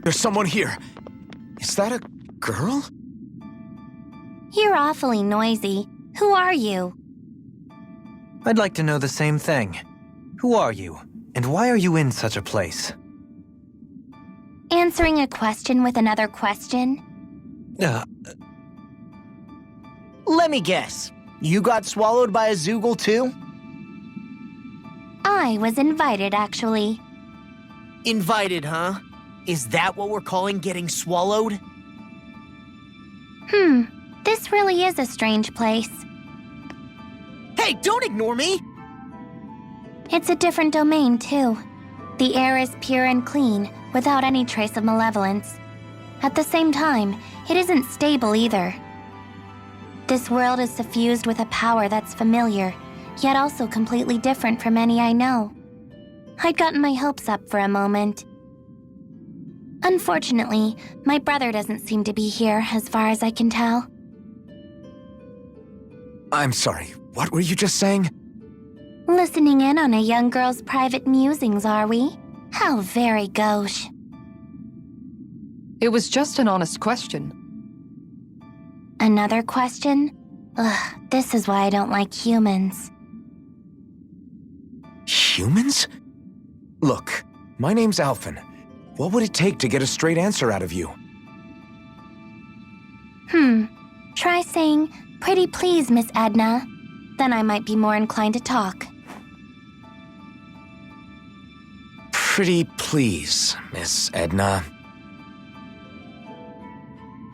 There's someone here. Is that a girl? You're awfully noisy. Who are you? I'd like to know the same thing. Who are you, and why are you in such a place? Answering a question with another question? Let me guess. You got swallowed by a Zoogle too? I was invited, actually. Invited, huh? Is that what we're calling getting swallowed? This really is a strange place. Hey, don't ignore me! It's a different domain, too. The air is pure and clean, without any trace of malevolence. At the same time, it isn't stable either. This world is suffused with a power that's familiar, yet also completely different from any I know. I'd gotten my hopes up for a moment. Unfortunately, my brother doesn't seem to be here, as far as I can tell. I'm sorry, what were you just saying? Listening in on a young girl's private musings, are we? How very gauche. It was just an honest question. Another question? Ugh, this is why I don't like humans. Humans? Look, my name's Alphen. What would it take to get a straight answer out of you? Try saying, "Pretty please, Miss Edna." Then I might be more inclined to talk. Pretty please, Miss Edna.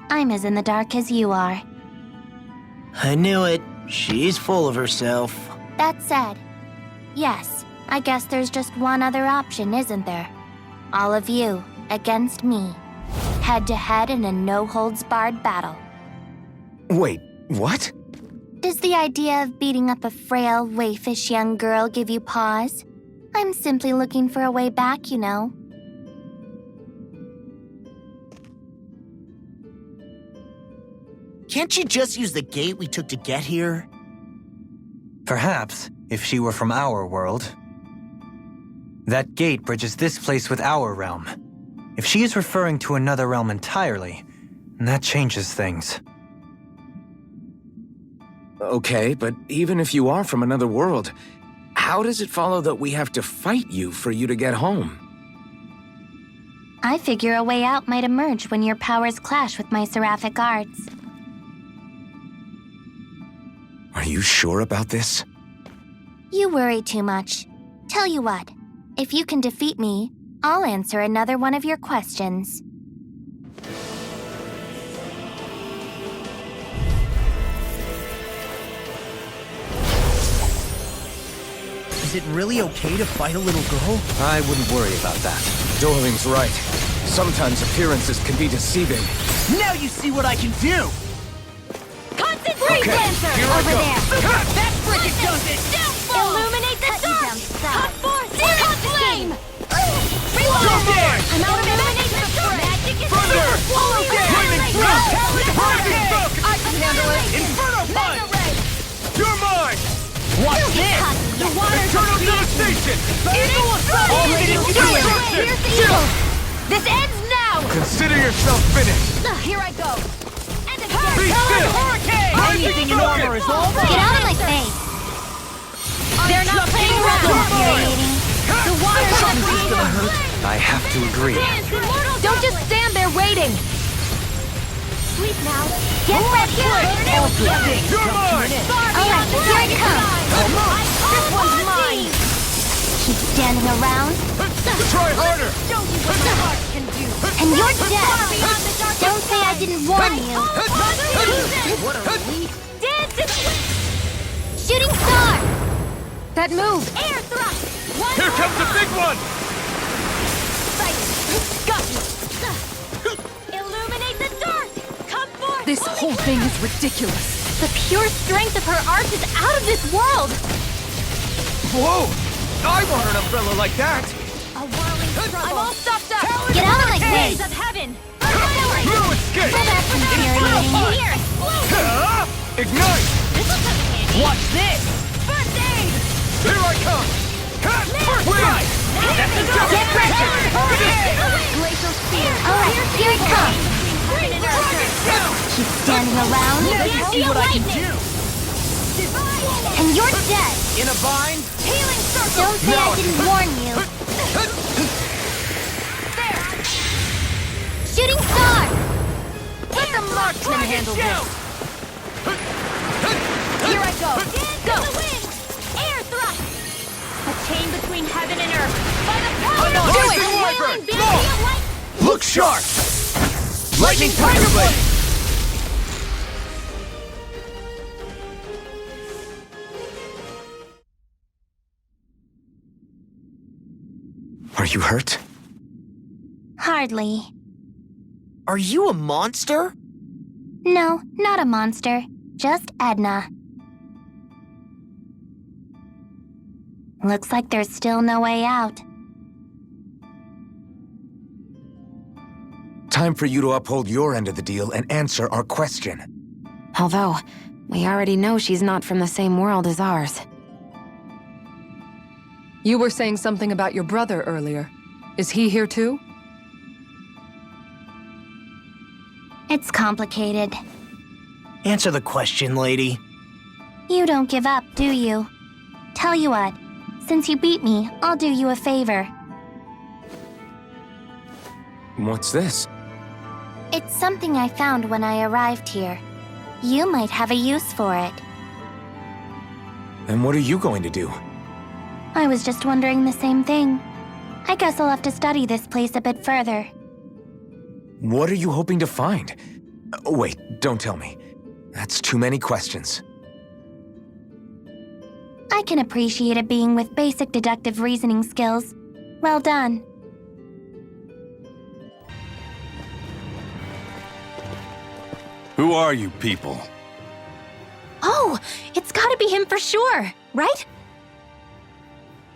I'm as in the dark as you are. I knew it. She's full of herself. That said, yes, I guess there's just one other option, isn't there? All of you against me. Head to head in a no-holds-barred battle. Wait, what? Does the idea of beating up a frail, waifish young girl give you pause? I'm simply looking for a way back, you know. Can't you just use the gate we took to get here? Perhaps, if she were from our world. That gate bridges this place with our realm. If she is referring to another realm entirely, that changes things. Okay, but even if you are from another world, how does it follow that we have to fight you for you to get home? I figure a way out might emerge when your powers clash with my seraphic arts. Are you sure about this? You worry too much. Tell you what, if you can defeat me, I'll answer another one of your questions. Is it really okay to fight a little girl? I wouldn't worry about that. Dorling's right. Sometimes appearances can be deceiving. Now you see what I can do! Concentrate, Lancer! here I Over go. there! That frickin' does it! Illuminate the dark! Cut forth! Searing flame! Jump in! I'm out of illuminate the dark! Magic is Further! Flaming thrust! Hurricane! I can handle it! Inferno punch! You're mine! Watch this! The water's Eternal devastation! Evil assault! Already destruction! Here's the evil! This ends now! Consider yourself finished! Here I go! Be still! Hurricane! Anything in armor is all mine! Get out of my face! They're not playing around! Infuriating. The water's gonna hurt. I have to agree. Don't just stand there waiting! Sleep now. Get ready! You're mine! Alright, here it comes! This one's mine! Keep standing around, Try harder! and you're dead! Don't say I didn't warn you! What a relief! Shooting star! That move! Air thrust! Here comes the big one! Illuminate the dark! Come forth! This whole thing is ridiculous. The pure strength of her art is out of this world! Whoa! I want an umbrella like that! A whirling trouble! I'm all stuffed up! Get out of my face! of heaven! No escape! Go back from infuriating. Here! Ignite! Watch this! First aid! Here I come! Cut! Win! Get ready! Glacial spear! Alright, Here it comes! Keep standing around. Let's see what I can do. And you're dead! In a bind? Healing circle! Don't say I didn't warn you! Shooting star! Let the marksman handle this. Here I go! Go! Air thrust! A chain between heaven and earth! By the power of Lightning the Wyvern! Look sharp! Lightning Tiger Blade! Are you hurt? Hardly. Are you a monster? No, not a monster. Just Edna. Looks like there's still no way out. Time for you to uphold your end of the deal and answer our question. Although, we already know she's not from the same world as ours. You were saying something about your brother earlier. Is he here too? It's complicated. Answer the question, lady. You don't give up, do you? Tell you what, since you beat me, I'll do you a favor. What's this? It's something I found when I arrived here. You might have a use for it. And what are you going to do? I was just wondering the same thing. I guess I'll have to study this place a bit further. What are you hoping to find? Wait, don't tell me. That's too many questions. I can appreciate a being with basic deductive reasoning skills. Well done. Who are you people? Oh, it's gotta be him for sure, right?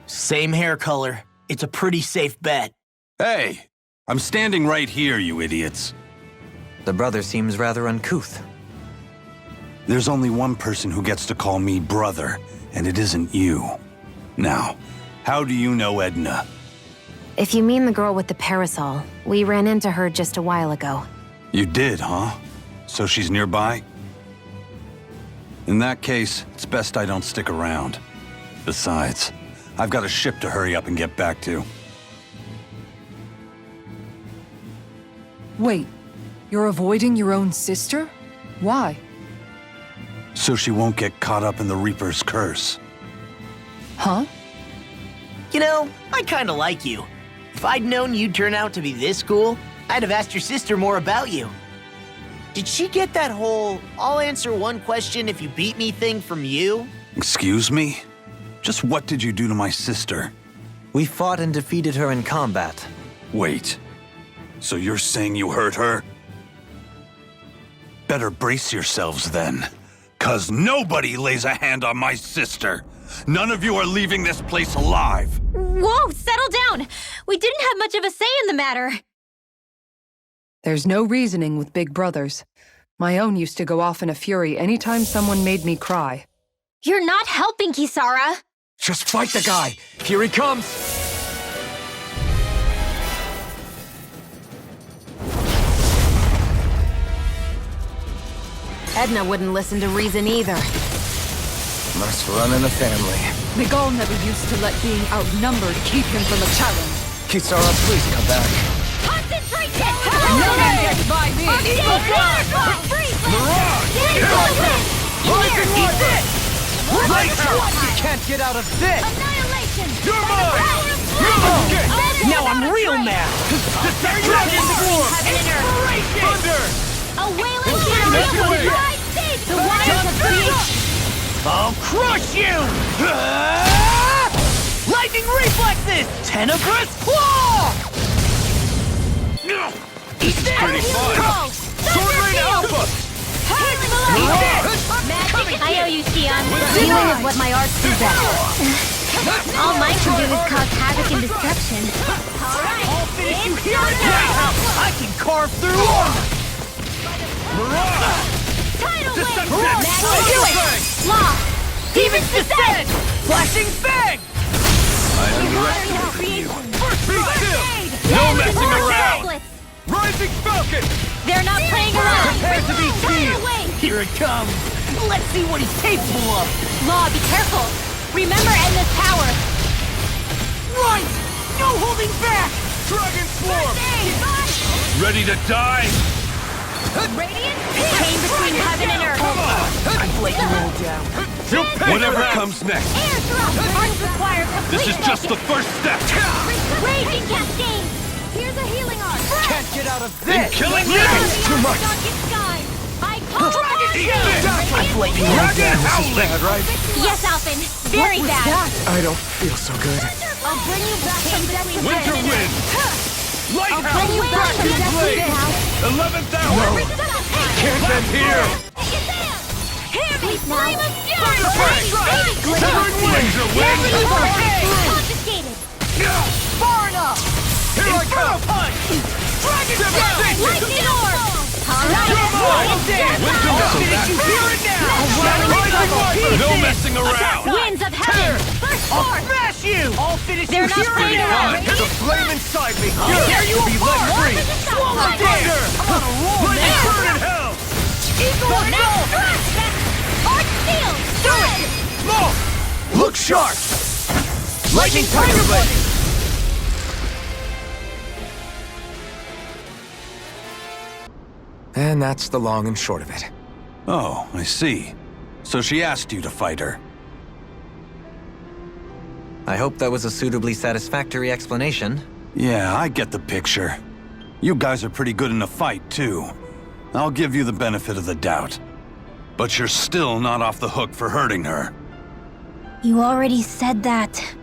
Same hair color. It's a pretty safe bet. Hey, I'm standing right here, you idiots. The brother seems rather uncouth. There's only one person who gets to call me brother, and it isn't you. Now, how do you know Edna? If you mean the girl with the parasol, we ran into her just a while ago. You did, huh? So she's nearby? In that case, it's best I don't stick around. Besides, I've got a ship to hurry up and get back to. Wait, you're avoiding your own sister? Why? So she won't get caught up in the Reaper's curse. Huh? You know, I kinda like you. If I'd known you'd turn out to be this cool, I'd have asked your sister more about you. Did she get that whole, I'll answer one question if you beat me thing from you? Excuse me? Just what did you do to my sister? We fought and defeated her in combat. Wait. So you're saying you hurt her? Better brace yourselves then. 'Cause nobody lays a hand on my sister. None of you are leaving this place alive. Whoa, settle down! We didn't have much of a say in the matter. There's no reasoning with big brothers. My own used to go off in a fury anytime someone made me cry. You're not helping, Kisara! Just fight the guy! Here he comes! Edna wouldn't listen to reason either. Must run in the family. Miguel never used to let being outnumbered keep him from a challenge. Kisara, please come back. Concentration! Nothing gets by me! You can't get out of this! Annihilation! You're mine! Now I'm real mad! Dragon Form! Thunder! A wailing cannon! The wires of beast! I'll crush you! Lightning reflexes! Tenebrous claw! Eat this! Pretty fun! Sword Rain Alpha! I owe you, Sion. Healing is what my arts do best. All mine can do is cause havoc and destruction. I'll finish you here and now! I can carve through armor! Do it! Law! Demon's Descent! Flashing Fang! I underestimated you. Be still! No messing around! Rising Falcon! They're not playing around! Prepare to be Fire killed! away! Here it comes! Let's see what he's capable of! Law, be careful! Remember Edna's power! Right! No holding back! Dragon Swarm! Ready to die? Radiant came between heaven and earth! I've let you all down. You'll pay Whatever comes next. Air drop! Arts require complete This is just the first step. Raging cascade! Here's a healing art! Can't get out of In this! killing you! Too much! I call Dragon upon Shield! you! I've let you all Dragon down. Howling! Right? Yes, Alphen! Very bad! I don't feel so good. I'll bring you back from between Winter heaven and Wind! earth! Lighthouse! Bring you back from Dragon Blade! between 11th hour! Can't end here! Hear me scream of fury! Severn Winter Wind! Confiscated! Far enough! Here I come! Punch! Dragon Devastation! Lightning orb! You're mine! Winter Wind! Hear it now! Rising Wind! No messing around! Winds of heaven! Burst forth! Smash you! I'll finish They're you not here playing and around. now! The flame inside me! Tear you be let apart! free! Swallow Thunder! I'm on a roll Let it now! burn in hell! Eagle now! Arch steel! Thread! Smoke! Look sharp! Lightning Tiger Blade! And that's the long and short of it. Oh, I see. So she asked you to fight her. I hope that was a suitably satisfactory explanation. Yeah, I get the picture. You guys are pretty good in a fight, too. I'll give you the benefit of the doubt. But you're still not off the hook for hurting her. You already said that.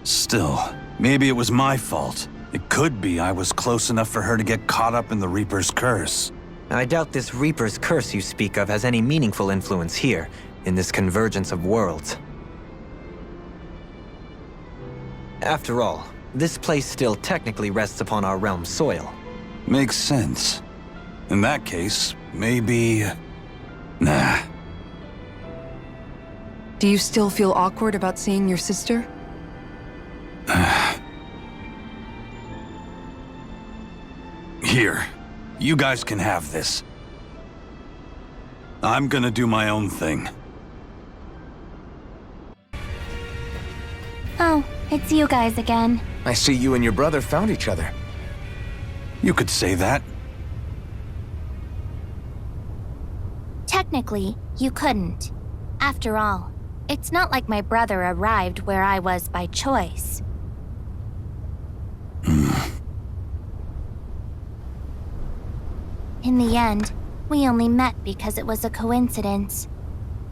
Still, maybe it was my fault. It could be I was close enough for her to get caught up in the Reaper's curse. I doubt this Reaper's curse you speak of has any meaningful influence here, in this convergence of worlds. After all, this place still technically rests upon our realm's soil. Makes sense. In that case, maybe... Nah. Do you still feel awkward about seeing your sister? Here, you guys can have this. I'm gonna do my own thing. Oh, it's you guys again. I see you and your brother found each other. You could say that. Technically, you couldn't. After all, it's not like my brother arrived where I was by choice. In the end, we only met because it was a coincidence.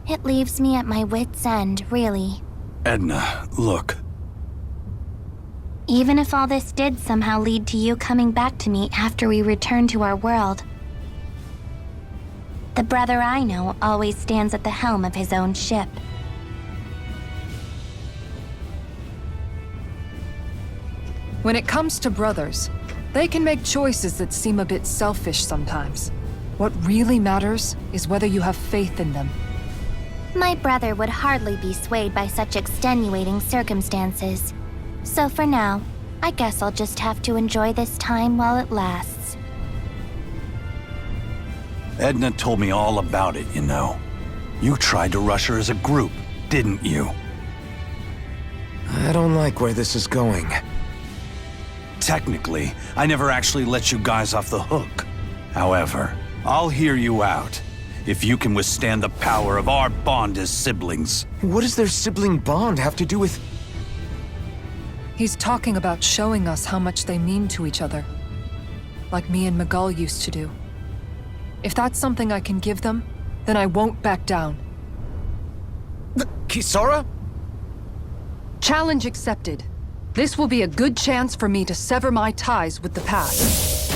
It leaves me at my wit's end, really. Edna, look. Even if all this did somehow lead to you coming back to me after we return to our world, the brother I know always stands at the helm of his own ship. When it comes to brothers, they can make choices that seem a bit selfish sometimes. What really matters is whether you have faith in them. My brother would hardly be swayed by such extenuating circumstances. So for now, I guess I'll just have to enjoy this time while it lasts. Edna told me all about it, you know. You tried to rush her as a group, didn't you? I don't like where this is going. Technically, I never actually let you guys off the hook. However, I'll hear you out. If you can withstand the power of our bond as siblings. What does their sibling bond have to do with... He's talking about showing us how much they mean to each other. Like me and Miguel used to do. If that's something I can give them, then I won't back down. Kisara? Challenge accepted. This will be a good chance for me to sever my ties with the past.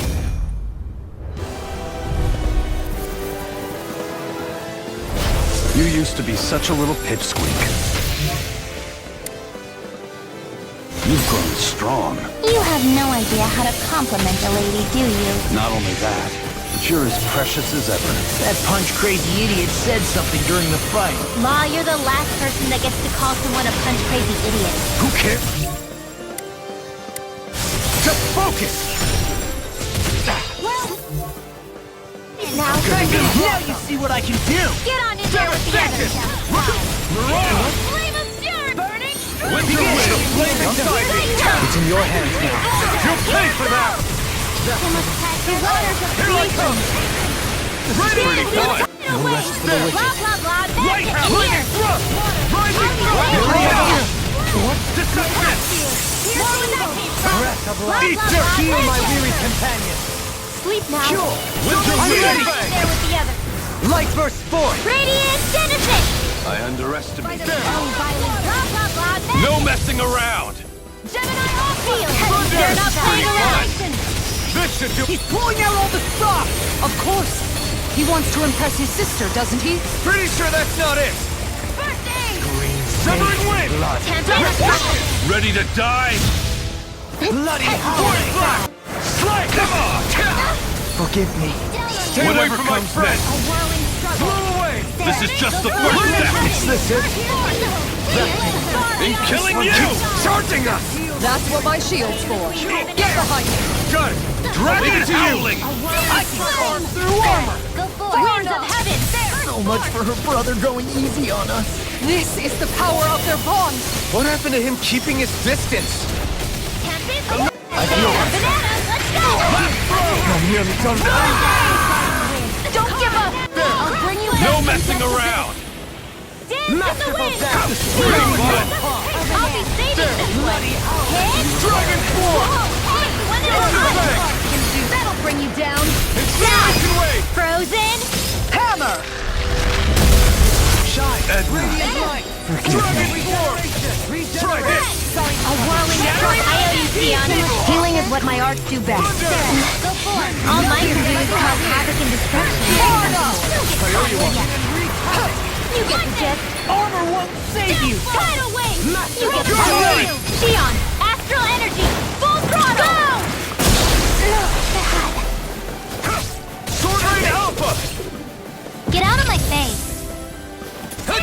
You used to be such a little pipsqueak. You've grown strong. You have no idea how to compliment a lady, do you? Not only that, but you're as precious as ever. That punch-crazy idiot said something during the fight. Law, you're the last person that gets to call someone a punch-crazy idiot. Who cares? Just focus! now. Now you see what I can do! Get on in there with the others. Mirage! Flame of fury burning. Winter wind of flame inside me! It's in your hands now. You'll pay for that! The waters of Here I come! Ready to die! No rest for the wicked. Blah, blah, blah. That's Right it. hand! Here. Thrust! Rising What? Deception! More where that came from. Breath of Blah, life. blah, blah. Heal my That's it. weary companion. Sleep now. Winter I'm wind! ready. There with the others. Light burst forth. Radiant Genesis. I underestimate Oh, violent. Blah, blah, blah. That's No it. messing around! Gemini off field. Thunder. They're not playing Pretty around. This should do. He's pulling out all the stops! Of course! He wants to impress his sister, doesn't he? Pretty sure that's not it! Severing wind! Tempest. Ready to die? Bloody Point blank! Slide! Come on! Forgive me. Stay away from my friend! A whirling struggle. Blow away! This is just the first step This is in killing you! Charging us! That's what my shield's for. Get behind me! Got it! Drag it to you! I can carve through armor. Go for it. Winds of heaven. So much for her brother going easy on us. This is the power of their bond! What happened to him keeping his distance? Tempest. Bananas. Let's go. I'm nearly done. Don't give up. I'll bring you No back. messing around! Dance in the wind. Bring blood! I'll be saving this one. Hit. Dragon form! Hey, when it is Perfect! that'll bring you down. Incineration wave! Frozen. Hammer! Edna! Dragon form! Try this! A whirling strike. I owe you, Sion. Healing is what my arts do best. Go for it. All my can do is cause havoc and destruction. You get the gist. Armor won't save you! Tidal wave. You get the gist. Sion, astral energy. Full throttle. Sword Rain Alpha! Get out of my face.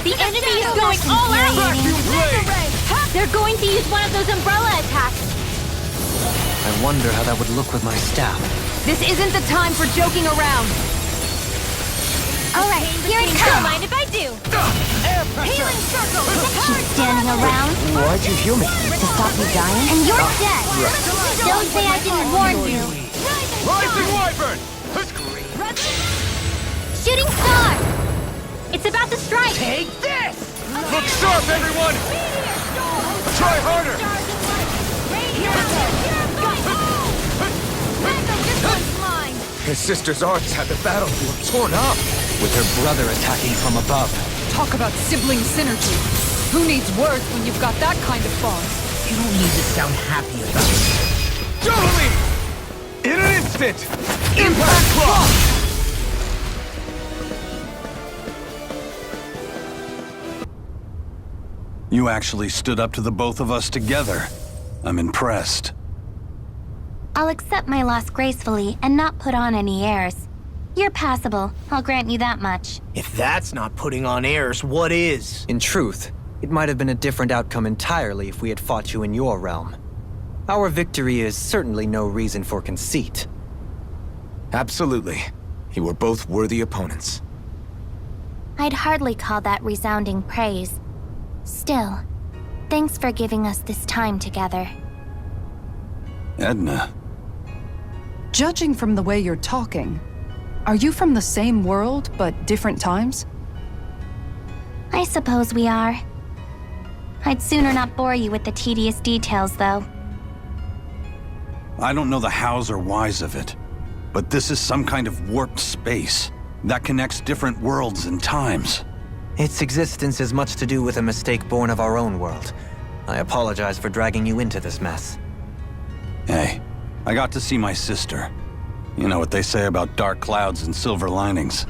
The enemy is going all out. Vacuum blade! They're going to use one of those umbrella attacks. I wonder how that would look with my staff. This isn't the time for joking around. All right, here it Don't comes. mind if I do. Healing circle. Keep standing around Why'd you heal me? to stop me dying, and you're dead. Don't say I didn't warn you. Rising Wyvern! Shooting star. It's about to strike. Take this! Look sharp, everyone! Try harder! His sister's arts had the battlefield torn up. With her brother attacking from above. Talk about sibling synergy. Who needs words when you've got that kind of bond? You don't need to sound happy about it. Totally! In an instant! Impact clock! You actually stood up to the both of us together. I'm impressed. I'll accept my loss gracefully and not put on any airs. You're passable, I'll grant you that much. If that's not putting on airs, what is? In truth, it might have been a different outcome entirely if we had fought you in your realm. Our victory is certainly no reason for conceit. Absolutely. You were both worthy opponents. I'd hardly call that resounding praise. Still, thanks for giving us this time together. Edna, Judging from the way you're talking, are you from the same world, but different times? I suppose we are. I'd sooner not bore you with the tedious details, though. I don't know the hows or whys of it, but this is some kind of warped space that connects different worlds and times. Its existence has much to do with a mistake born of our own world. I apologize for dragging you into this mess. Hey, I got to see my sister. You know what they say about dark clouds and silver linings.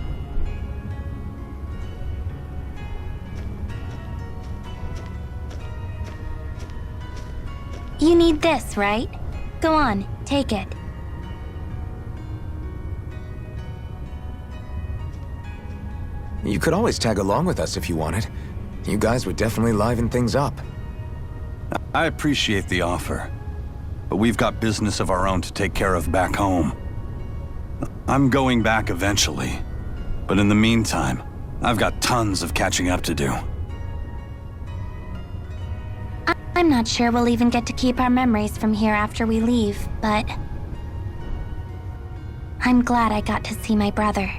You need this, right? Go on, take it. You could always tag along with us if you wanted. You guys would definitely liven things up. I appreciate the offer, but we've got business of our own to take care of back home. I'm going back eventually. But in the meantime, I've got tons of catching up to do. I'm not sure we'll even get to keep our memories from here after we leave, but I'm glad I got to see my brother.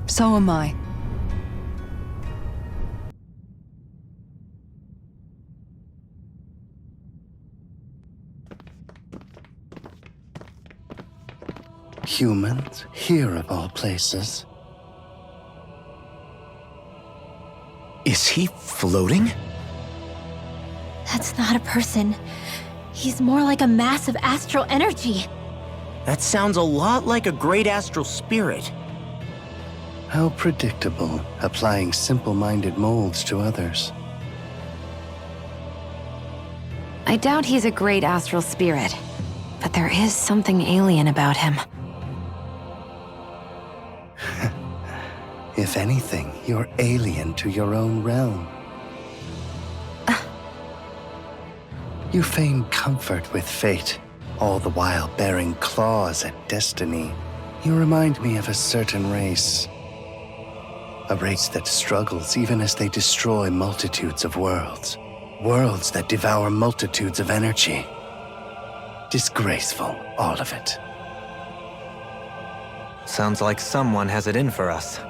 So am I. Humans, here of all places. Is he floating? That's not a person. He's more like a mass of astral energy. That sounds a lot like a great astral spirit. How predictable, applying simple-minded molds to others. I doubt he's a great astral spirit, but there is something alien about him. If anything, you're alien to your own realm. You feign comfort with fate, all the while bearing claws at destiny. You remind me of a certain race. A race that struggles even as they destroy multitudes of worlds. Worlds that devour multitudes of energy. Disgraceful, all of it. Sounds like someone has it in for us.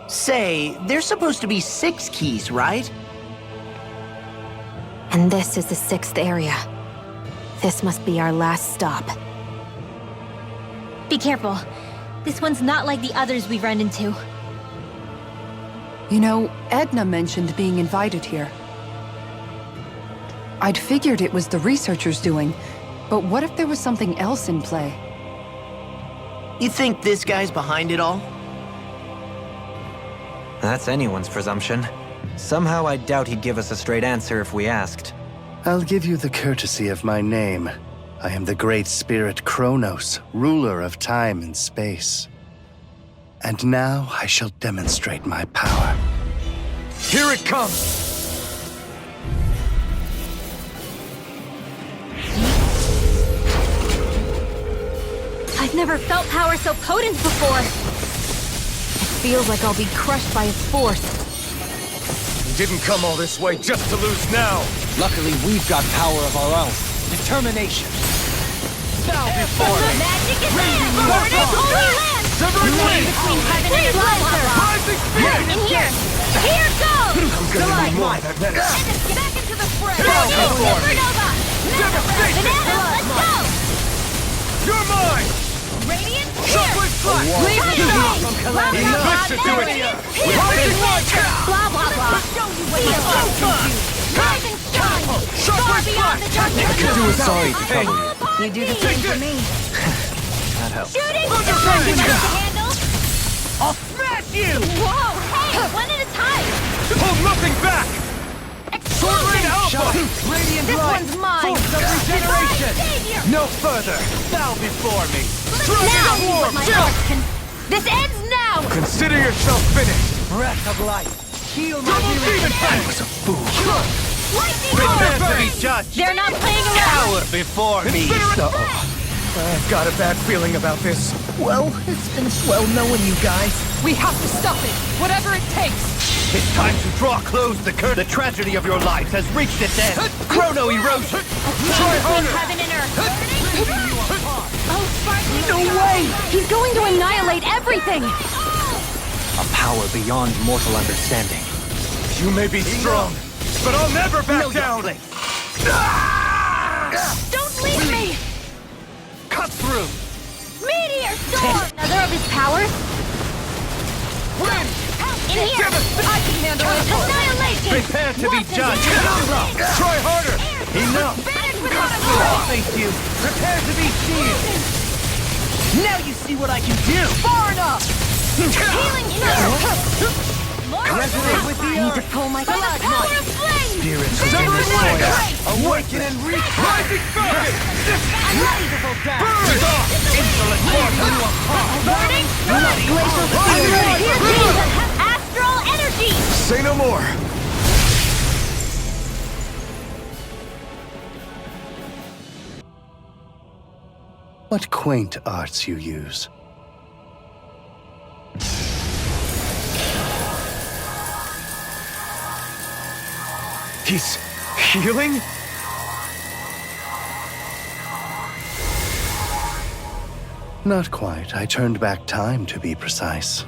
Say, there's supposed to be 6 keys, right? And this is the 6th area. This must be our last stop. Be careful. This one's not like the others we've run into. You know, Edna mentioned being invited here. I'd figured it was the researchers doing, but what if there was something else in play? You think this guy's behind it all? That's anyone's presumption. Somehow I doubt he'd give us a straight answer if we asked. I'll give you the courtesy of my name. I am the great spirit Kronos, ruler of time and space. And now I shall demonstrate my power. Here it comes! I've never felt power so potent before. It feels like I'll be crushed by its force. We didn't come all this way just to lose now! Luckily, we've got power of our own. Determination. Bow before me! Magic is there! Burning holy land! Severing blade! Between heaven and earth! Rising spirit! In here! Here goes! I'm gonna need more of that menace! Get back into the fray! Bow before me! Supernova! Devastation! Banana, let's go! You're mine! Radiant Shockwave strike! Leave me alone! This should do it! Rising light! Blah, blah, blah. Feel Rise and shine! Far beyond the darkness! Sorry to trouble you. You do the same for me. That helps. Shooting star enough to handle! I'll smash you! Whoa, hey, one at a time! Hold nothing back! Sword Rain Alpha! Radiant this light. One's mine! Force of regeneration! Savior. No further! Bow before me! Now is what my heart can... This ends now! Consider yourself finished! Breath of life. Heal my Double demon I tank! was a fool. Lightning Prepare bolt! to be judged! They're not playing around! Power before me! I've got a bad feeling about this. Well, it's been swell knowing you guys. We have to stop it, whatever it takes! It's time to draw close the curtain. The tragedy of your life has reached its end. Chrono erosion! Try Between harder! heaven and earth! Oh, sparkling No star. way! He's going to annihilate everything! A power beyond mortal understanding. You may be strong, but I'll never back down! Don't leave me! Cut through! Meteor storm! Another of his powers? Wind! In here! I can handle it! Annihilation! Prepare to be Once judged! again. Try harder! Enough! Banished without a I'll voice! face you! Prepare to be seized! Now you see what I can do! Far enough! Healing here! More Resonate with the I need to earth! pull my power of flame! Spirits within the soil! Awaken and reach! Rising focus! Unbelievable death! Burn off! Insolent mortal! Burning glacial spirit! Here beings that have astral energy! Say no more! What quaint arts you use. He's healing? Not quite. I turned back time, to be precise.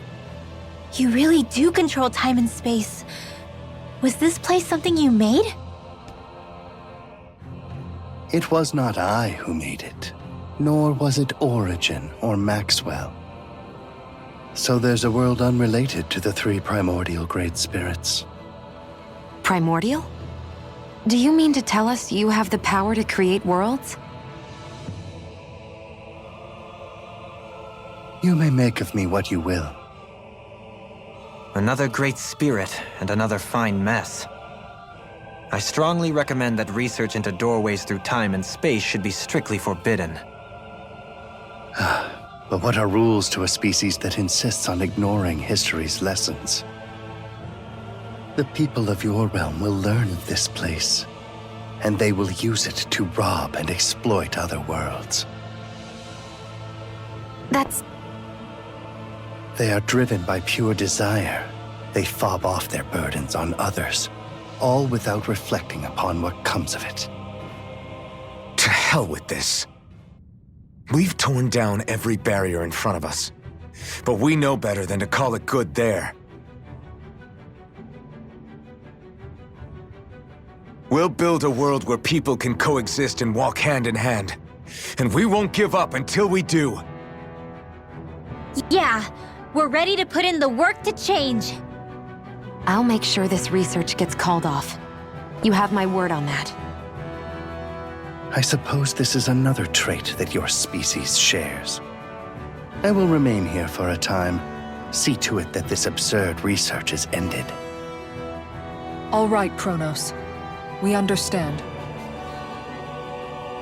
You really do control time and space. Was this place something you made? It was not I who made it, nor was it Origin or Maxwell. So there's a world unrelated to the three primordial great spirits. Primordial? Do you mean to tell us you have the power to create worlds? You may make of me what you will. Another great spirit and another fine mess. I strongly recommend that research into doorways through time and space should be strictly forbidden. But what are rules to a species that insists on ignoring history's lessons? The people of your realm will learn of this place, and they will use it to rob and exploit other worlds. That's... They are driven by pure desire. They fob off their burdens on others, all without reflecting upon what comes of it. To hell with this. We've torn down every barrier in front of us, but we know better than to call it good there. We'll build a world where people can coexist and walk hand in hand, and we won't give up until we do. Yeah, we're ready to put in the work to change. I'll make sure this research gets called off. You have my word on that. I suppose this is another trait that your species shares. I will remain here for a time. See to it that this absurd research is ended. All right, Kronos. We understand.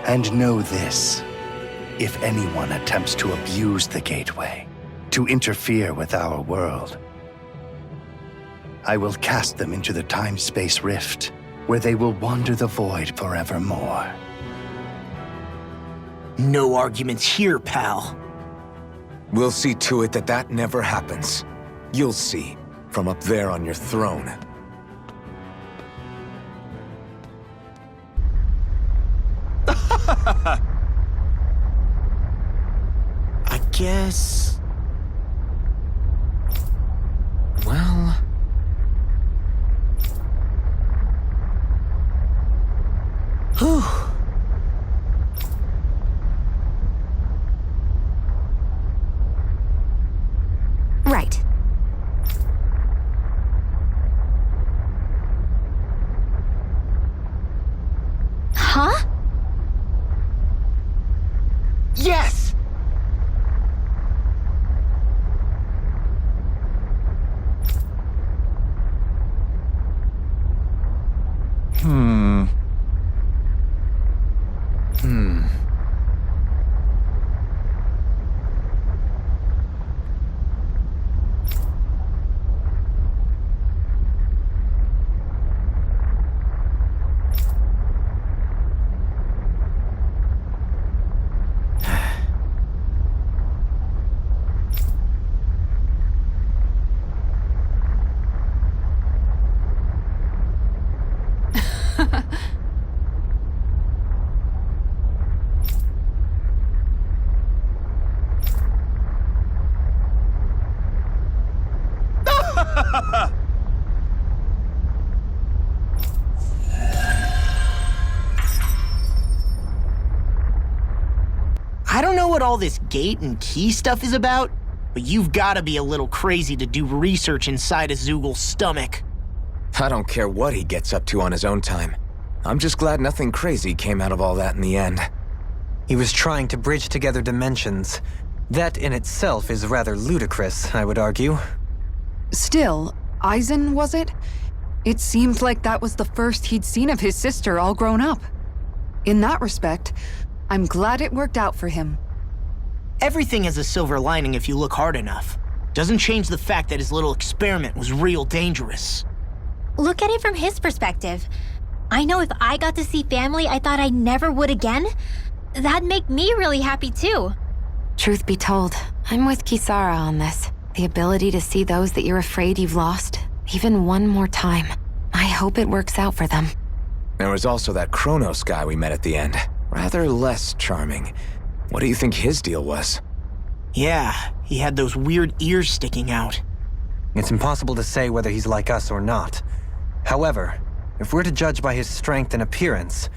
And know this. If anyone attempts to abuse the Gateway, to interfere with our world, I will cast them into the time-space rift, where they will wander the void forevermore. No arguments here, pal. We'll see to it that that never happens. You'll see, from up there on your throne. I guess... Well... Whew. Right. Huh? Yes! I don't know what all this gate and key stuff is about, but you've gotta be a little crazy to do research inside a Zeugel's stomach. I don't care what he gets up to on his own time. I'm just glad nothing crazy came out of all that in the end. He was trying to bridge together dimensions. That in itself is rather ludicrous, I would argue. Still, Eisen, was it? It seemed like that was the first he'd seen of his sister all grown up. In that respect, I'm glad it worked out for him. Everything has a silver lining if you look hard enough. Doesn't change the fact that his little experiment was real dangerous. Look at it from his perspective. I know if I got to see family I thought I never would again, that'd make me really happy too. Truth be told, I'm with Kisara on this. The ability to see those that you're afraid you've lost, even one more time. I hope it works out for them. There was also that Kronos guy we met at the end. Rather less charming. What do you think his deal was? Yeah, he had those weird ears sticking out. It's impossible to say whether he's like us or not. However, if we're to judge by his strength and appearance,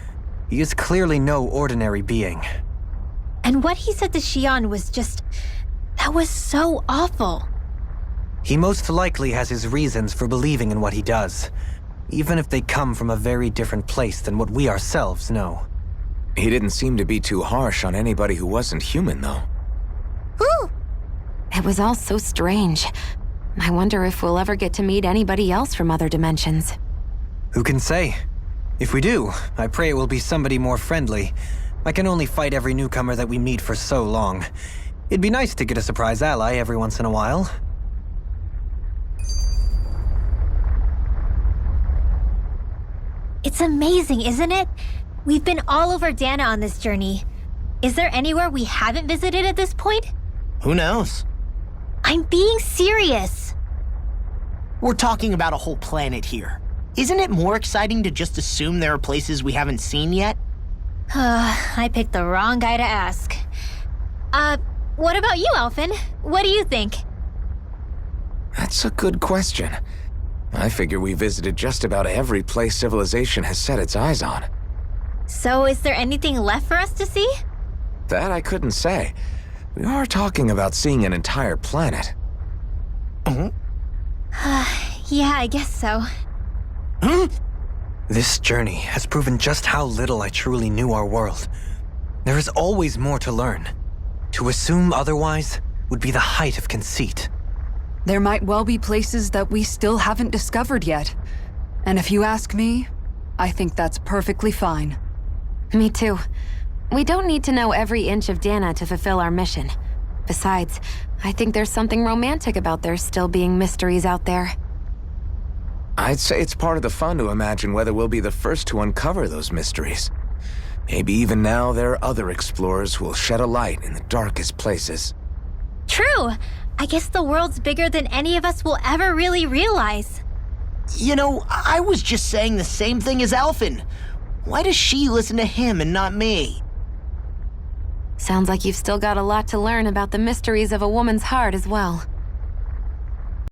he is clearly no ordinary being. And what he said to Xion was just... that was so awful. He most likely has his reasons for believing in what he does, even if they come from a very different place than what we ourselves know. He didn't seem to be too harsh on anybody who wasn't human, though. Whew! It was all so strange. I wonder if we'll ever get to meet anybody else from other dimensions. Who can say? If we do, I pray it will be somebody more friendly. I can only fight every newcomer that we meet for so long. It'd be nice to get a surprise ally every once in a while. It's amazing, isn't it? We've been all over Dana on this journey. Is there anywhere we haven't visited at this point? Who knows? I'm being serious. We're talking about a whole planet here. Isn't it more exciting to just assume there are places we haven't seen yet? I picked the wrong guy to ask. What about you, Alphen? What do you think? That's a good question. I figure we visited just about every place civilization has set its eyes on. So is there anything left for us to see? That I couldn't say. We are talking about seeing an entire planet. Yeah, I guess so. This journey has proven just how little I truly knew our world. There is always more to learn. To assume otherwise would be the height of conceit. There might well be places that we still haven't discovered yet. And if you ask me, I think that's perfectly fine. Me too. We don't need to know every inch of Dana to fulfill our mission. Besides, I think there's something romantic about there still being mysteries out there. I'd say it's part of the fun to imagine whether we'll be the first to uncover those mysteries. Maybe even now there are other explorers who will shed a light in the darkest places. True! I guess the world's bigger than any of us will ever really realize. You know, I was just saying the same thing as Alphen. Why does she listen to him and not me? Sounds like you've still got a lot to learn about the mysteries of a woman's heart as well.